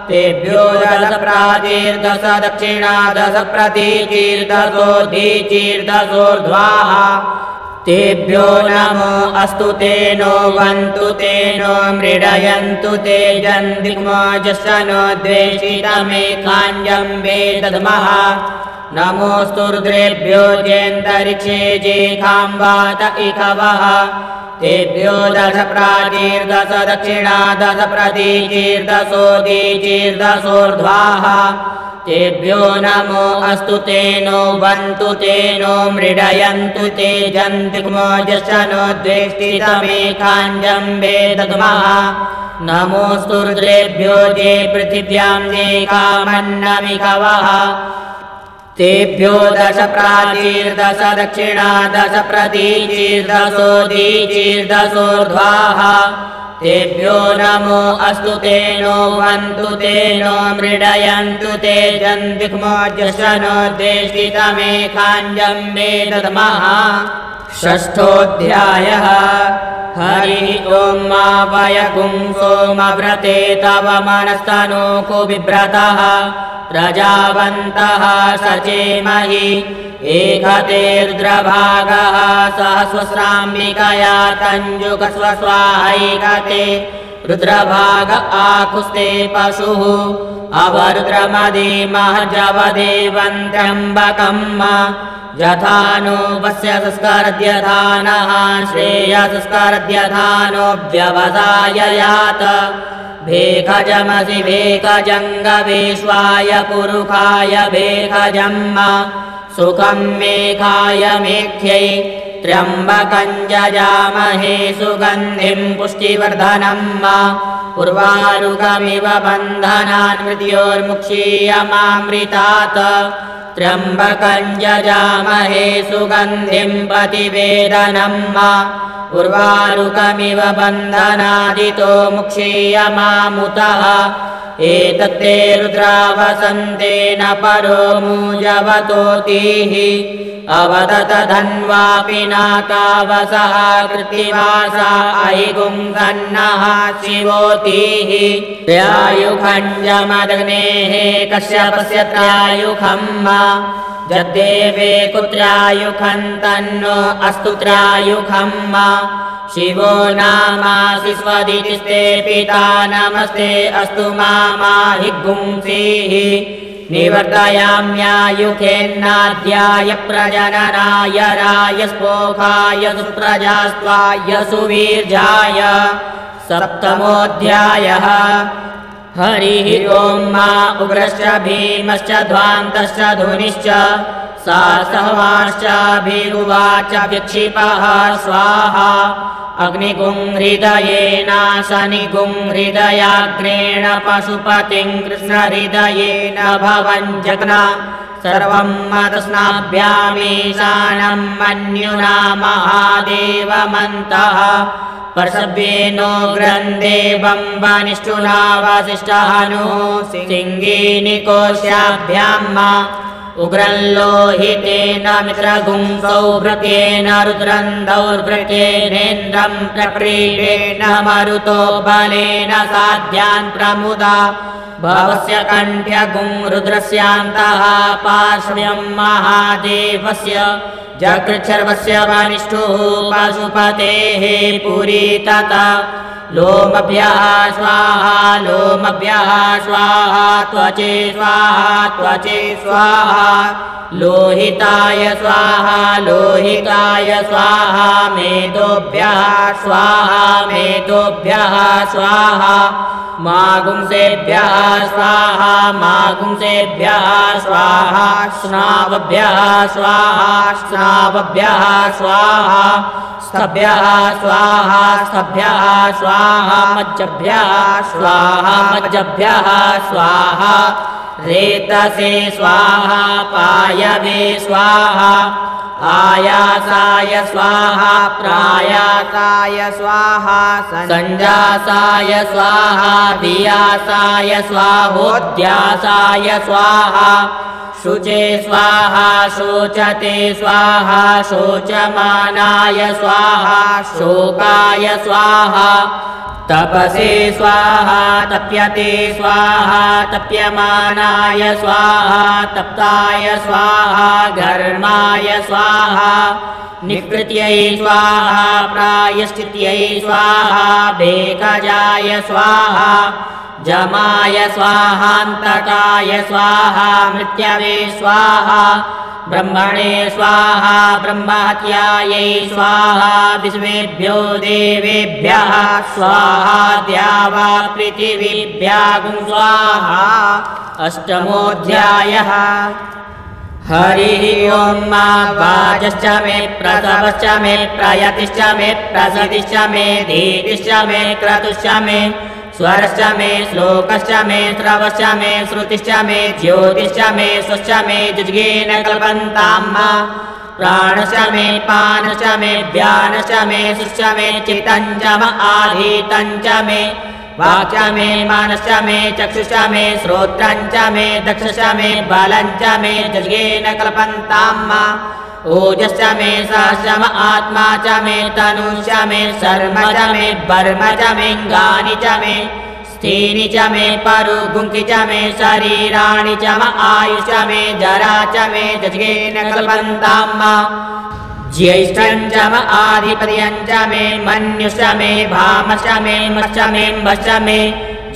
तेभ्यो दश प्राचीर्दश दक्षिणा दश प्रतीचीर्दशोऽधीचीर्दशोर्ध्वाः तेभ्यो नमो अस्तु तेनो वन्तु तेनो मृडयन्तु ते जन्दिग्मजस्य नो द्वेषितमेकाञ्जं वेदधमः नमोऽस्तु रुद्रेभ्यो जेऽन्तरिक्षे जेखाम्बात इकवः तेभ्यो दश प्राचीर्दश दक्षिणा दश प्रतीचीर्दशोऽधीचीर्दशोर्ध्वाः तेभ्यो नमो अस्तु तेनो वन्तु तेनो मृडयन्तु ते जन्दिग्मजस्य नो द्वेष्टितमेकाञ्जं वेदधमः नमोऽस्तु रुद्रेभ्यो जे पृथिव्यां जेकामन्नमिकवः तेभ्यो दश प्राचीर्दश दक्षिणा दश प्रतीचीर्दशोऽधीचीर्दशोर्ध्वाः तेभ्यो नमो अस्तु तेनो वन्तु तेनो मृडयन्तु ते जन्दिग्मजस्य नो द्वेष्टितमेकाञ्जं वेदधमः षष्ठोऽध्यायः हरिः ॐ मा वयगुं सोमव्रते तव मनस्तनो कुबिभ्रतः प्रजावन्तः सचेमहि एकते रुद्रभागः सहस्वस्राम्बिकया तञ्जुकस्वस्वाहैकते रुद्रभाग आकुस्ते पशुः अवरुद्रमदीमः जवदेवन्त्र्यम्बकम् यथानो वस्य संस्करद्यधानः श्रेयसंस्करद्यधानोऽभ्यवसाय भेखजमसि भेखजङ्गवेश्वाय पुरुखाय भेखजम् सुखं मेघाय मेघ्यै त्र्यम्बकं जजामहे सुगन्धिं पुष्टिवर्धनम् उर्वारुकमिव बन्धनान् मृत्योर्मुक्षीयमामृतात् त्र्यम्बकं यजामहे सुगन्धिं प्रतिवेदनम् उर्वारुकमिव बन्धनादितो मुक्षीयमामुतः एतत्ते रुद्रावसन्तेन परो मूजवतोतिः अवदत धन्वापि नाकावसः कृत्तिवासा अहिगुंसन्नः शिवोतिः त्रयायुखञ्जमदग्नेः कश्यपस्य त्रयायुखम् जद्देवे कुत्रायुखं तन्नो अस्तु त्रयायुखम् शिवो नामासि स्वदितिस्ते पिता नमस्ते अस्तु माहि गुंसीः निवर्तयाम्यायुखेन्नाद्याय प्रजननाय रायस्पोखाय सुप्रजास्त्वाय सुवीर्याय सप्तमोऽध्यायः हरिः ॐ मा उग्रश्च भीमश्च ध्वान्तश्च धुनिश्च सा सहवाश्चाभिरुवाच विक्षिपः स्वाहा अग्निगुं हृदयेन शनिगुं हृदयाग्रेण पशुपतिं कृष्णहृदयेन भवन् जग्ना सर्वं मतस्नाभ्यामीशानं मन्युना महादेवमन्तः पर्षभ्येनो ग्रन्देवं वनिष्ठुना वसिष्ठहनुः सिंहीनिकोशाभ्याम् उग्रल्लोहितेन मित्रगुं सौभृतेन रुद्रं दौर्भृतेनेन्द्रं प्रक्रीडेन मरुतो बलेन साध्यान् प्रमुदा भवस्य कण्ठ्यगुं रुद्रस्यान्तः पार्श्व्यं महादेवस्य जगृच्छर्वस्य वनिष्ठुः पशुपतेः पुरी तथा लोमभ्यः स्वाहा लोमभ्यः स्वाहा त्वचे स्वाहा लोहिताय स्वाहा मेदोभ्यः स्वाहा मागुंसेभ्यः स्वाहा स्नावभ्यः स्वाहा स्तभ्यः स्वाहा मज्जभ्यः स्वाहा रेतसे स्वाहा पायवे स्वाहा आयासाय स्वाहा प्रायासाय स्वाहा संजासाय स्वाहा वियासाय स्वाहोद्यासाय स्वाहा शुचे स्वाहा शोचते स्वाहा शोचमानाय स्वाहा शोकाय स्वाहा तपसे स्वाहा तप्यते स्वाहा तप्यमानाय स्वाहा तप्ताय स्वाहा घर्माय स्वाहा निकृत्यै स्वाहा प्रायश्चित्यै स्वाहा भेकजाय स्वाहा जमाय स्वाहान्तकाय स्वाहा मृत्यवे स्वाहा ब्रह्मणे स्वाहा ब्रह्महत्यायै स्वाहा विश्वेभ्यो देवेभ्यः स्वाहा द्यावा पृथिवीभ्यागुं स्वाहा अष्टमोऽध्यायः हरिः ॐ मा वाजश्च मे प्रसवश्च मे प्रयतिश्च मे प्रसदिश्च मे धीतिश्च मे क्रतुश्च मे स्वरश्च मे श्लोकश्च मे श्रवश्च मे श्रुतिश्च मे ज्योतिश्च मे स्वश्च मे जुज्गेन कल्पन्ताम् प्राणश्च मे पानश्च मे ध्यानश्च मे सुश्च मे चित्तञ्च आधीतञ्च मे वाक्च मे मानश्च मे चक्षुश्च मे श्रोत्रञ्च मे दक्षश्च मे बलञ्च मे जुज्गेन कल्पन्ताम् ओजश्च मे सहस्रम आत्मा च मे तनुश्च मे शर्म च मे वर्म च मेऽङ्गानि च मे स्थीनि च मे परुगुंकि च मे शरीराणि च आयुष मे जरा च मे जज्ञेन कल्पन्ताम् ज्येष्ठं च आधिपत्यं च मे मन्युश्च मे भामश्च मे मश्च मे म्भश्च मे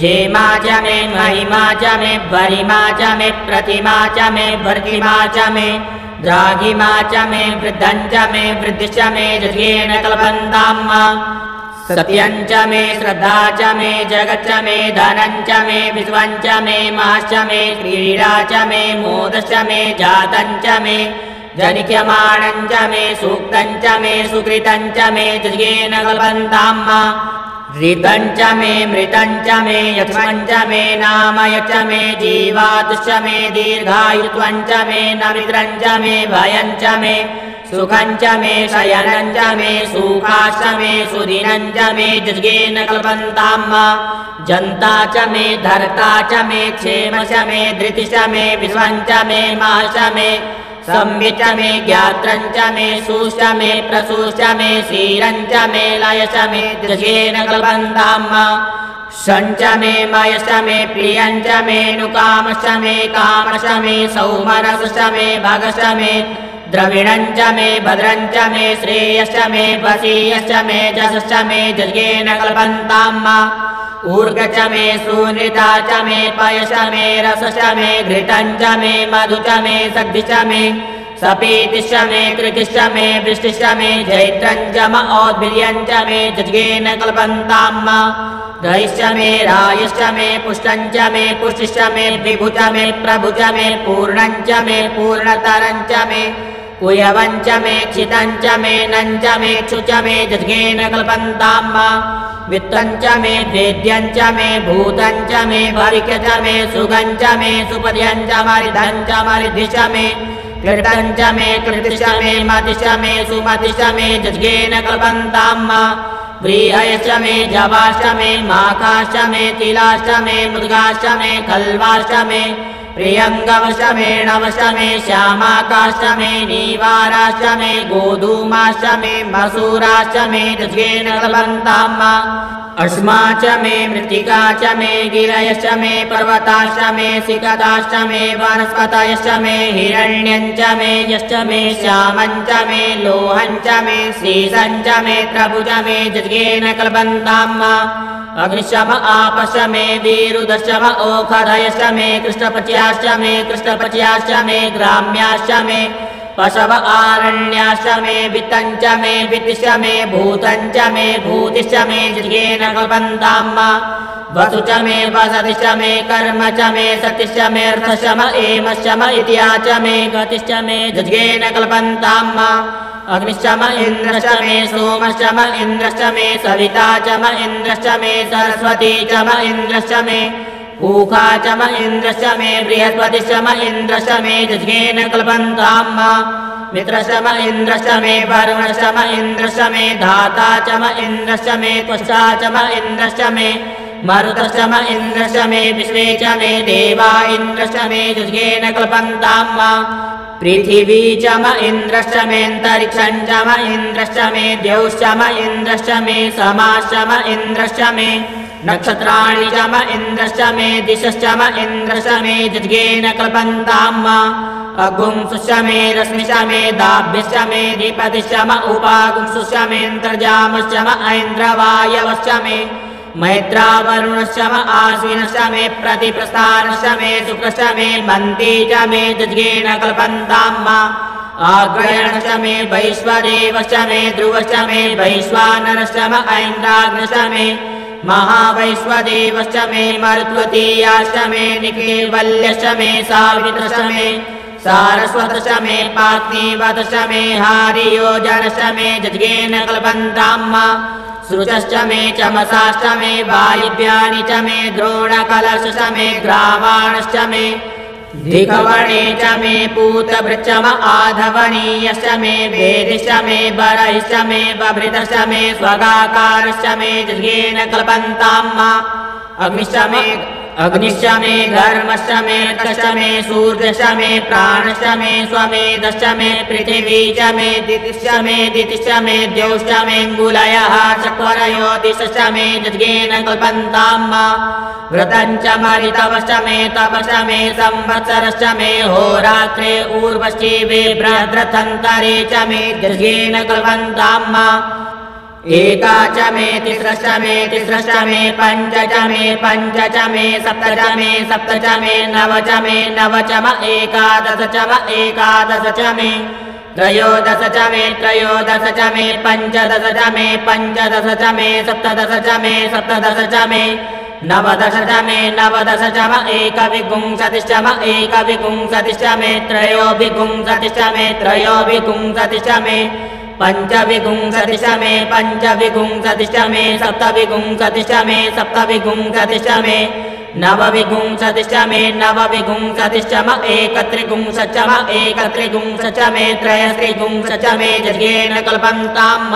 जेमा च मे महिमा च मे वरिमा च मे प्रतिमा च मे वर्तिमा च मे द्राघिमा च मे वृद्धं च मे वृद्धिश्च मे जज्ञेन कल्पन्ताम् सत्यं च मे श्रद्धा च मे जगच्च मे धनं च मे विश्वं च मे महश्च मे क्रीडा च मे मोदश्च मे जातं च मे जनिक्यमाणं च मे सूक्तं च मे सुकृतं च मे जज्ञेन कल्पन्ताम् ऋतं च मे मृतं च मे यक्ष्मं च मे नामय च मे जीवातुश्च मे दीर्घायुत्वं च मे नमित्रं च मे भयं च मे सुखं च मे शयनं च मे सुखाश्च मे सुदिनं च मे जज्ञेन कल्पन्तां मा जन्ता च मे धर्ता च मे क्षेम च मे धृतिश्च मे विश्वं च मे महश्च मे संवित् च मे ज्ञात्रं च मे सुश्च मे प्रसूश्च मे क्षीरं च मे लयश्च मे जज्ञेन कल्पन्तां मा शं च मे मयश्च मे प्रियं च मे नुकामश्च मे कामश्च मे सौमनसश्च मे भगश्च मे द्रविणं च मे भद्रं च मे श्रेयश्च मे वसीयश्च मे जसश्च मे जज्ञेन कल्पन्तां मा ऊर्ग च मे सूनृता च मे पयश्च मे रसश्च मे घृतं च मे मधु च मे सग्धिश्च मे सपीतिश्च मे कृतिश्च मे वृष्टिश्च मे जैत्रं च म औद्भिर्यं च मे जज्ञेन कल्पन्तां मा दहिश्च मे रायश्च मे पुष्टं च मे पुष्टिश्च मे विभु च मे प्रभु च मे पूर्णं च मे पूर्णतरं च मे कुयवं च मे क्षितं च मे नं च मे क्षु च मे जज्ञेन कल्पन्तां मा वित्तं च मे वेद्यं च मे भूतं च मे भविक्य च मे सुगं च मे सुपद्यं च मरिधं च मरिधि च मे कृतं च मे कृतिश्च मे मतिश्च मे सुमतिश्च मे जज्ञेन कल्पन्तां मा व्रीहयश्च मे जवाश्च मे माखाश्च मे तिलाश्च मे मुद्गाश्च मे कल्वाश्च मे प्रियङ्गवश्च मे नवश्च मे श्यामाकाश्च मे नीवाराश्च मे गोधूमाश्च मे मसूराश्च मे जज्ञेन कल्पन्तां मा अश्मा च मे मृत्तिका च मे गिरयश्च मे पर्वताश्च मे सिकताश्च मे वनस्पतयश्च मे हिरण्यं च मे यश्च मे श्यामं च मे लोहं च मे श्रीसं च मे प्रभु च मे जज्ञेन कल्पन्तां मा अग्निश्च म आपश्च मे वीरुदश्च म ओखधयश्च मे कृष्णपच्याश्च मे कृष्णपच्याश्च मे ग्राम्याश्च मे पशव आरण्याश्च मे वित्तं च मे वित्तिश्च मे भूतं च मे भूतिश्च मे जज्ञेन कल्पन्तां मा वसु च मे वसतिश्च मे कर्म च मे सतिश्च मे अर्थश्च म एमश्च म इत्या च मे गतिश्च मे जज्ञेन कल्पन्तां मा अग्निश्च म इन्द्रश्च मे सोमश्च म इन्द्रश्च मे सविता च म इन्द्रश्च मे सरस्वती च म इन्द्रश्च मे पूखा च म इन्द्रश्च मे बृहस्पतिश्च म इन्द्रश्च मे जज्ञेन कल्पन्तां मा मित्रश्च म इन्द्रश्च मे वरुणश्च म इन्द्रश्च मे धाता च म इन्द्रश्च मे त्वष्टा च म इन्द्रश्च मे मरुतश्च म इन्द्रश्च मे विश्वे च मे देवा इन्द्रश्च मे जज्ञेन कल्पन्तां मा पृथिवी च म इन्द्रश्च मेऽन्तरिक्षं च म इन्द्रश्च मे द्यौश्च म इन्द्रश्च मे समाश्च म इन्द्रश्च मे नक्षत्राणि च म इन्द्रश्च मे दिशश्च म इन्द्रश्च मे जज्ञेन कल्पन्तां मा अगुंसुश्च मे रश्मिश्च मे दाभ्यश्च मे धीपतिश्च म उपागुंसुश्च मेऽन्तर्जामश्च म ऐन्द्रवायवश्च मे मैत्रावरुणश्च म आश्विनश्च मे प्रतिप्रस्थानश्च मे शुक्रश्च मे मन्ती च मे जज्ञेन कल्पन्तां मा आग्रयणश्च मे वैश्वदेवश्च मे ध्रुवश्च मे वैश्वानरश्च म ऐन्द्राग्नश्च मे महावैश्वदेवश्च मे मरुत्वतीयाश्च मे निकेवल्यश्च मे सावित्रश्च मे सारस्वतश्च मे पाग्निवतश्च मे हारियोजनश्च मे जज्ञेन कल्पन्तां मा सृजश्च मे चमसाश्च मे वायुव्यानि च मे द्रोणकलशश्च मे ग्रावाणश्च मे दिग्वणे च मे पूतभृच्च म आधवनीयश्च मे वेदिश्च मे बरहिश्च मे बभृतश्च मे स्वगाकारश्च मे जज्ञेन कल्पन्तां मा अग्निश्च मे घर्मश्च मे रक्तश्च मे सूर्यश्च मे प्राणश्च मे स्वमेधश्च मे पृथिवी च मे दितिश्च मे द्यौश्च मेऽङ्गुलयः चत्वरयो दिशश्च मे जज्ञेन कल्पन्तां मा व्रतं च मरितवश्च मे तपश्च मे संवत्सरश्च मे होरात्रे ऊर्वशीवे बृहद्रथन्तरे च मे जज्ञेन कल्पन्तां मा एका च मे तिस्रश्च मे पञ्च च मे सप्त च मे नव च म एकादश च म एकादश च मे त्रयोदश च मे पञ्चदश च मे पञ्चदश च मे सप्तदश च मे नवदश च मे नवदश च म एकविंशतिश्च म एकविंशतिश्च मे त्रयोविंशतिश्च मे त्रयोविंशतिश्च मे पञ्चविंशतिशमे पञ्चविंशतिशमे सप्तविंशतिशमे सप्तविंशतिशमे नवविंशतिशमे नवविंशतिशम एकत्रिंशचम एकत्रिंशचमे त्रयस्त्रिंशचमे जज्ञेन कल्पन्ताम्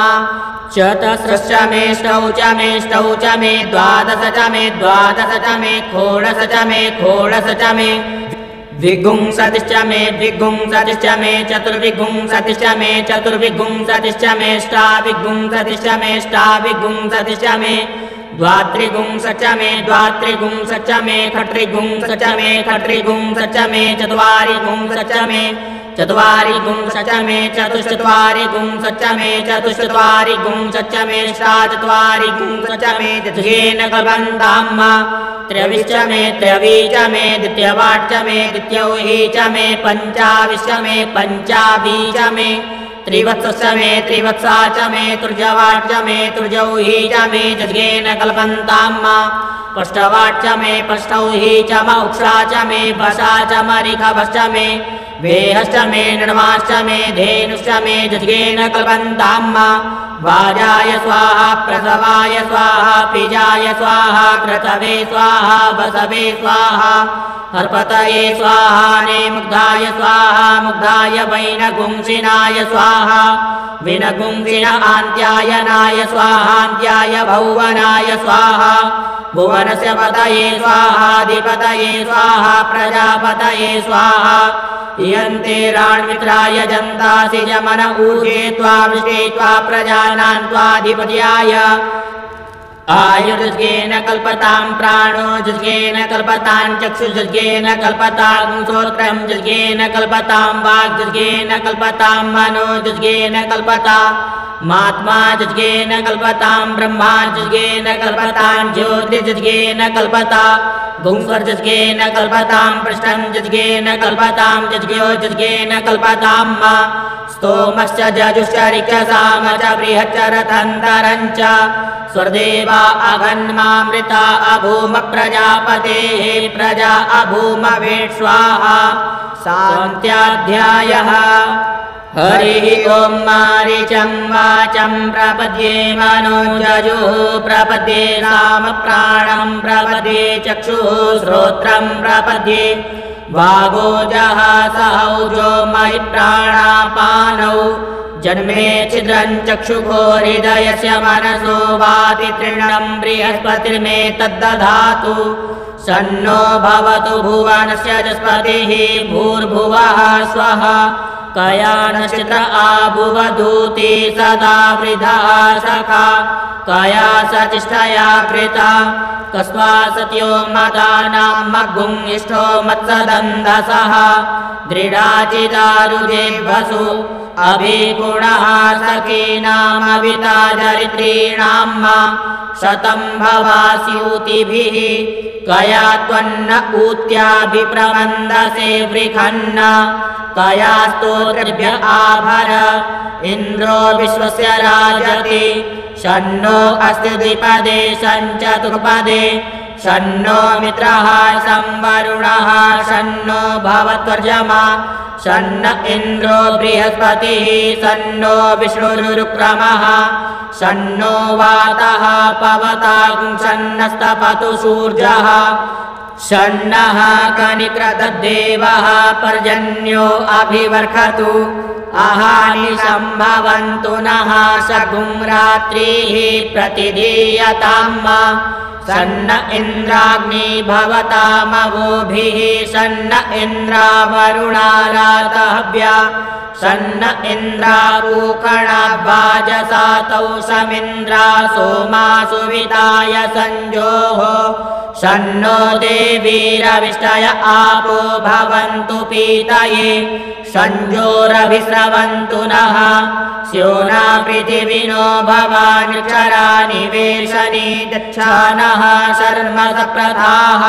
चतस्रश्चमे ष्टौचमे ष्टौचमे द्वादशचमे द्वादशचमे षोडशचमे षोडशचमे द्विगुंसतिश्चमे द्विगुंसतिश्चमे चतुर्विंशतिश्चमे चतुर्विंशतिश्चमे ष्टाविंशतिश्चमे ष्टाविंशतिश्चमे द्वात्रिंशचमे द्वात्रिंशचमे षट्त्रिंशचमे षट्त्रिंशचमे चत्वारिंशचमे चत्वारिंशचमे चतुश्चत्वारिंशचमे चतुश्चत्वारिंशचमे षट्चत्वारिंशचमे द्विजेन कल्पन्ताम् त्रयविंशमे त्रयविंशमे द्वितीयवाच्यमे द्वितीयौहिचमे पञ्चाविंशमे पञ्चाविंशमे त्रिवत्समे त्रिवत्साचमे तृतीयवाच्यमे तृतीयौहिचमे जज्ञेन कल्पन्ताम् पष्टवाच्यमे पष्टौहिचम उक्षाचमे भसाचमरिखभश्चमे वेहश्चमे नृमाश्चमे धेनुश्चमे जज्ञेन कल्पन्ताम् वाजाय स्वाहा प्रसवाय स्वाहा पिजाय स्वाहा क्रतवे स्वाहा वसवे स्वाहा हर्पतये स्वाहा नेमुग्धाय स्वाहा मुग्धाय वैनगुंसिनाय स्वाहा विनगुंसिन आन्त्यायनाय स्वाहान्त्याय भुवनाय स्वाहा भुवनस्य पतये स्वाहाधिपतये स्वाहा प्रजापतये स्वाहा इयन्ते राण्मित्राय जन्तासि जमन ऊहे त्वा वृष्टे त्वा प्रजानान् त्वाधिपत्याय आयुर्जज्ञेन कल्पतां प्राणो जज्ञेन कल्पतां चक्षुर्जज्ञेन कल्पतां श्रोत्रं जज्ञेन कल्पतां वाग्जज्ञेन कल्पतां मनो जज्ञेन कल्पता मात्मा जज्ञेन कल्पतां ब्रह्मा जज्ञेन कल्पतां ज्योतिर्जज्ञेन कल्पता गुंस्वर्जज्ञेन कल्पतां पृष्ठं जज्ञेन कल्पतां जज्ञो जज्ञेन कल्पतां स्तोमश्च जजुश्च ऋक्षसाम च बृहच्च रथन्तरं च स्वर्देवा अघन्मामृता अभूम प्रजापतेः प्रजा अभूम वेट्स्वाहा शान्त्याध्यायः हरिः ॐ मारीचं वाचं प्रपद्ये मनोजजुः प्रपद्ये नाम प्राणं प्रपद्ये चक्षुः श्रोत्रं प्रपद्ये वागोजः सहौजो मयि प्राणापानौ जन्मे छिद्रं चक्षुषो हृदयस्य मनसो वाति तृणं बृहस्पतिर्मे तद्दधातु सन्नो भवतु भुवनस्य जस्पतिः भूर्भुवः स्वः कयानश्चित्र आभुवधूति सदा वृधः सखा कया सचिष्ठया कृता कस्वा सत्यो मदानां मग्गुं इष्टो मत्सदन्धसः दृढाचिदारुजेभसु अभिगुणः सखीनामविता चरित्रीणां शतं भवास्यूतिभिः कया त्वन्न ऊत्याभिप्रमन्दसे वृखन्न कया स्तोत्रभ्य आभर इन्द्रो विश्वस्य राजति शन्नो अस्ति द्विपदे सञ्चतुर्पदे शन्नो मित्रः संवरुणः शन्नो भवत्वर्जमा शन्न इन्द्रो बृहस्पतिः शन्नो विष्णुरुक्रमः शन्नो वातः पवतां शन्नस्तपतु सूर्यः शन्नः कनिक्रतद्देवः पर्जन्यो अभिवर्खतु अहानि सम्भवन्तु नः शगुं रात्रिः प्रतिधीयताम् सन्न इन्द्राग्नि भवतामवोभिः सन्न इन्द्रावरुणारातहव्या सन्न इन्द्रापूकणाद्वाजसातौ समिन्द्रा सोमासु विदाय संजोः सन्नो देवीरविष्टय आपो भवन्तु पीतये संजोरभिस्रवन्तु नः स्योना पृथिविनो भवान्यक्षरा निवेशनी दक्षानः शर्म सप्रथाः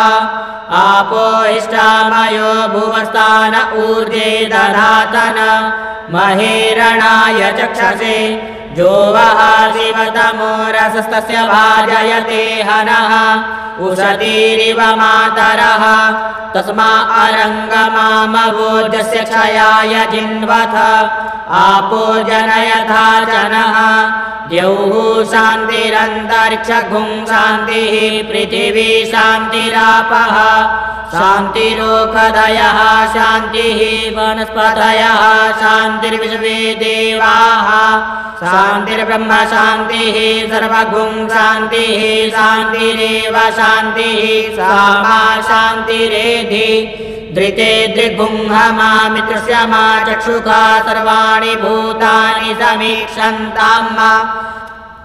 आपो इष्टामयो भुवस्तान ऊर्जे दधातन महेरणाय चक्षसे जो वः शिवतमो रसस्तस्य भाजयते हनः उषतीरिव मातरः तस्मा अरङ्गमामवोजस्य क्षयाय जिन्वथ आपो जनयथा जनः द्यौः शान्तिरन्तरिक्षगुं शान्तिः पृथिवी शान्तिरापः शान्तिरोषधयः शान्तिः वनस्पतयः शान्तिर्विश्वे देवाः शान्तिर्ब्रह्म शान्तिः सर्वगुं शान्तिः शान्तिरेव शान्तिः सामा शान्तिरेधि धृते दृग्गुंहमा मित्रस्य मा चक्षुषा सर्वाणि भूतानि समीक्षन्ताम्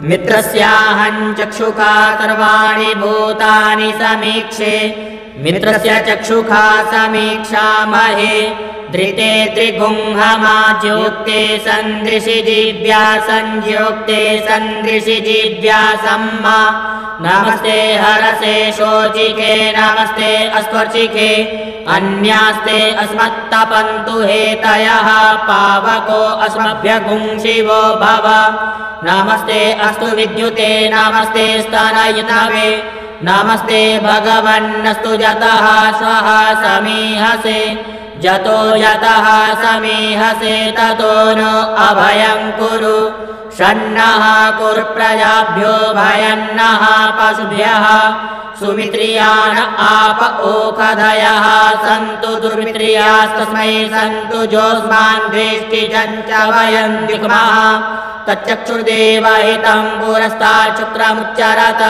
मित्रस्याहं चक्षुषा सर्वाणि भूतानि समीक्षे मित्रस्य चक्षुषा समीक्षामहे धृते त्रिगुंहमा ज्योक्ते सन्दृशि जीव्या संज्योक्ते सन्दृशि जीव्या सम्मा नमस्ते हरसे शोचिके नमस्ते अस्त्वर्चिके अन्यास्ते अस्मत्तपन्तु हेतयः पावको अस्मभ्यगुं शिवो भव नमस्ते अस्तु विद्युते नमस्ते स्तनयितवे नमस्ते भगवन्नस्तु यतः स्वः समीहसे जतो यतः समीहसे ततो नो अभयं कुरु षण्णः कुरु प्रजाभ्यो भयन्नः पशुभ्यः सुमित्रियाण आप ओषधयः सन्तु दुर्मित्रियास्तस्मै सन्तु जोस्मान् द्वेष्टिजञ्च वयं दिग्मः तच्चक्षुर्देवहितं पुरस्तात् शुक्रमुच्चरत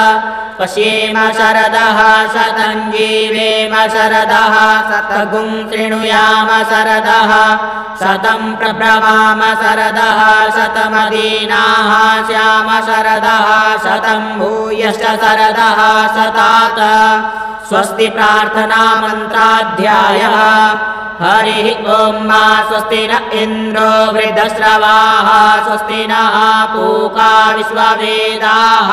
पश्येम शरदः शतं जीवेम शरदः शतगुं शृणुयाम शरदः शतं प्रब्रवाम शरदः शतमदीनाः स्याम शरदः शतं भूयश्च शरदः शतात स्वस्ति प्रार्थना मन्त्राध्यायः हरिः ॐ मा स्वस्ति न इन्द्रो वृद्धश्रवाः स्वस्ति नः पूषा विश्ववेदाः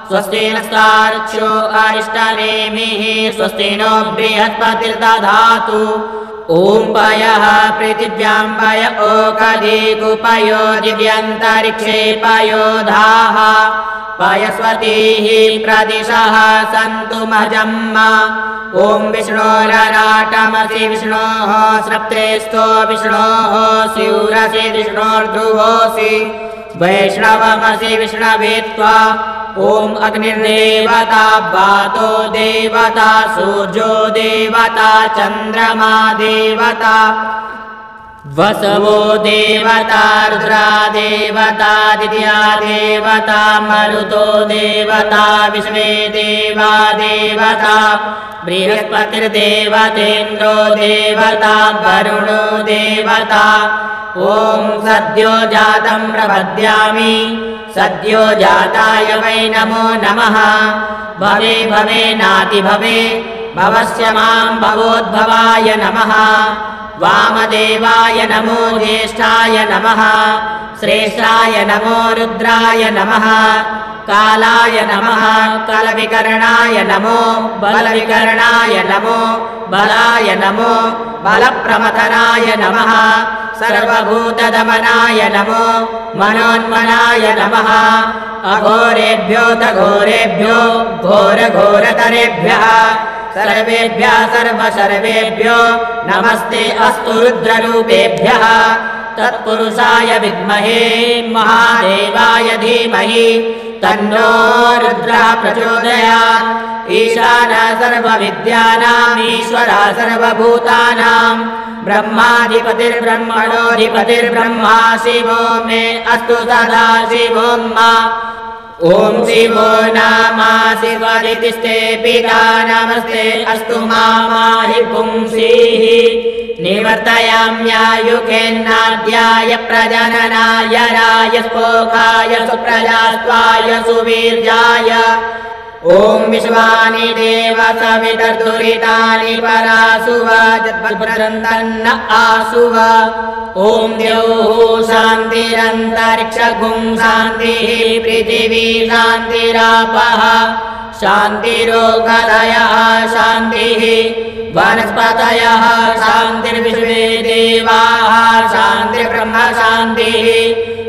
स्वस्ति नस्तार्क्ष्यो अरिष्टनेमिः स्वस्ति नो बृहस्पतिर्दधातु ॐ पयः पृथिव्यां पय ओषधीकुपयो दिव्यन्तरिक्षे पयोधाः पयस्वतीः प्रदिशः सन्तु मजम् ॐ विष्णोरराटमसि विष्णोः स्रप्त्रेस्थो विष्णोः स्यूरसि विष्णोर्ध्रुवोऽसि वैष्णवमसि विष्णवे त्वा ॐ अग्निर्देवता वातो देवता सूर्यो देवता चन्द्रमा देवता वसवो देवता रुद्रा देवता दित्या देवता मरुतो देवता विश्वे देवा देवता बृहस्पतिर्देवतेन्द्रो देवता वरुणो देवता ॐ सद्यो जातं प्रपद्यामि सद्यो जाताय वै नमो नमः भवे भवे नाति भवे भवस्य मां भवोद्भवाय नमः वामदेवाय नमो ज्येष्ठाय नमः श्रेष्ठाय नमो रुद्राय नमः कालाय नमः कलविकर्णाय नमो बलविकर्णाय नमो बलाय नमो बलप्रमथनाय नमः सर्वभूतदमनाय नमो मनोन्मनाय नमः अघोरेभ्यो घोरेभ्यो घोरघोरतरेभ्यः सर्वेभ्यः सर्वसर्वेभ्यो नमस्ते अस्तु रुद्ररूपेभ्यः तत्पुरुषाय विद्महे महादेवाय धीमहि तन्नो रुद्रः प्रचोदयात् ईशानः सर्वविद्यानाम् ईश्वरः सर्वभूतानां ब्रह्माधिपतिर्ब्रह्मणोऽधिपतिर्ब्रह्मा शिवो मे अस्तु सदा शिवो ॐ शिवो नामा शिवरितिस्ते पिता नमस्ते अस्तु माहि पुंसीः निवर्तयाम्यायुकेन्नाद्याय प्रजननाय रायस्पोकाय सुप्रजास्त्वाय सुवीर्याय ॐ विश्वानि देव सवितर्दुरितानि परासुव जद्भद्रन्तन्न आसुव ॐ द्यौः शान्तिरन्तरिक्षगुं शान्तिः पृथिवी शान्तिरापः शान्तिरोषधयः शान्तिः वनस्पतयः शान्तिर्विश्वे देवाः शान्तिर्ब्रह्म शान्तिः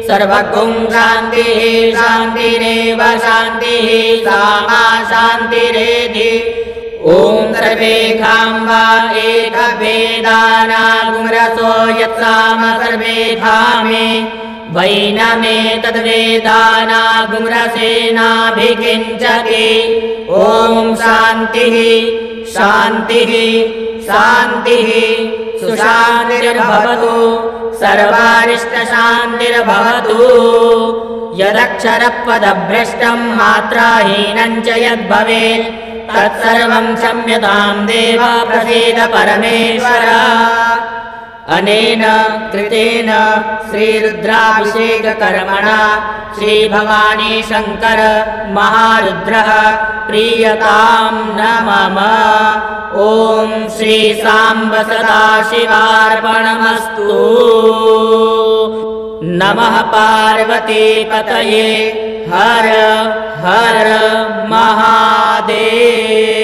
सर्वगुं शान्तिः शान्तिरेव शान्तिः सामा शान्तिरेधि ॐ सर्वेषां वा एकवेदानागुंरसो यत्साम सर्वेधामे वैनमे तद्वेदानागुंरसेनाभिकिञ्चति ॐ शान्तिः शान्तिः शान्तिः सुशान्तिर्भवतु सर्वारिष्टशान्तिर्भवतु यदक्षरपदभ्रष्टं मात्राहीनं च यद्भवेत् तत्सर्वं क्षम्यतां देव प्रसीद परमेश्वर अनेन कृतेन श्रीरुद्राभिषेककर्मणा श्रीभवानी शङ्कर महारुद्रः प्रीयतां न मम ॐ श्री साम्ब सदाशिवार्पणमस्तु नमः पार्वतीपतये हर हर महादेव।